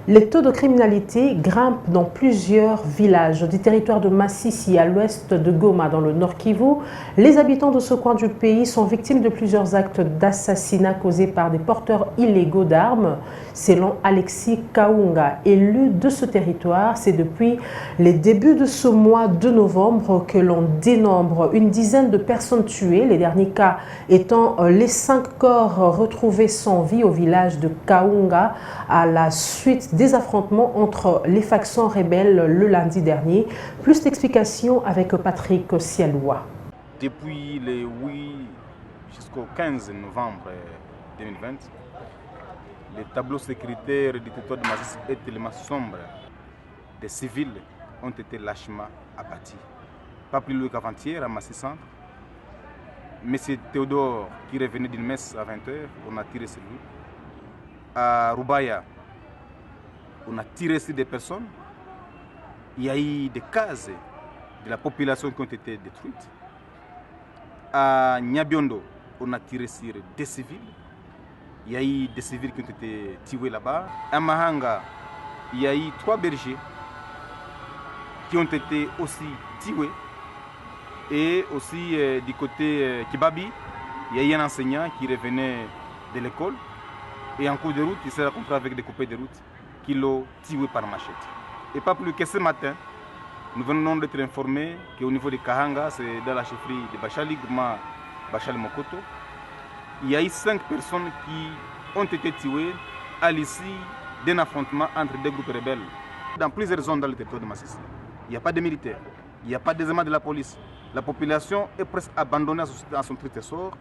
Les taux de criminalité grimpent dans plusieurs villages du territoire de Massissi à l'ouest de Goma dans le Nord Kivu. Les habitants de ce coin du pays sont victimes de plusieurs actes d'assassinat causés par des porteurs illégaux d'armes. Selon Alexis Kaunga, élu de ce territoire, c'est depuis les débuts de ce mois de novembre que l'on dénombre une dizaine de personnes tuées, les derniers cas étant les 5 corps retrouvés sans vie au village de Kaunga à la suite des affrontements entre les factions rebelles le lundi dernier. Plus d'explications avec Patrick Sialoua. Depuis le 8 jusqu'au 15 novembre 2020, les tableaux sécuritaires du territoire de Massissi est tellement sombre. Des civils ont été lâchement abattus. Pas plus loin qu'avant-hier à Massissi Centre. M. Théodore qui revenait d'une messe à 20h, on a tiré sur lui. À Rubaya, on a tiré sur des personnes. Il y a eu des cases de la population qui ont été détruites. À Nyabiondo, on a tiré sur des civils. Il y a eu des civils qui ont été tués là-bas. À Mahanga, il y a eu 3 bergers qui ont été aussi tués. Et aussi du côté Kibabi, il y a eu un enseignant qui revenait de l'école. Et en cours de route, il s'est rencontré avec des copains de route qui l'ont tué par machette. Et pas plus que ce matin, nous venons d'être informés qu'au niveau de Kahanga, c'est dans la chefferie de Bachali, Gouma Bachali Mokoto, il y a eu 5 personnes qui ont été tuées à l'issue d'un affrontement entre deux groupes rebelles. Dans plusieurs zones dans le territoire de Massissi, il n'y a pas de militaires, il n'y a pas d'éléments de la police. La population est presque abandonnée à son triste sort.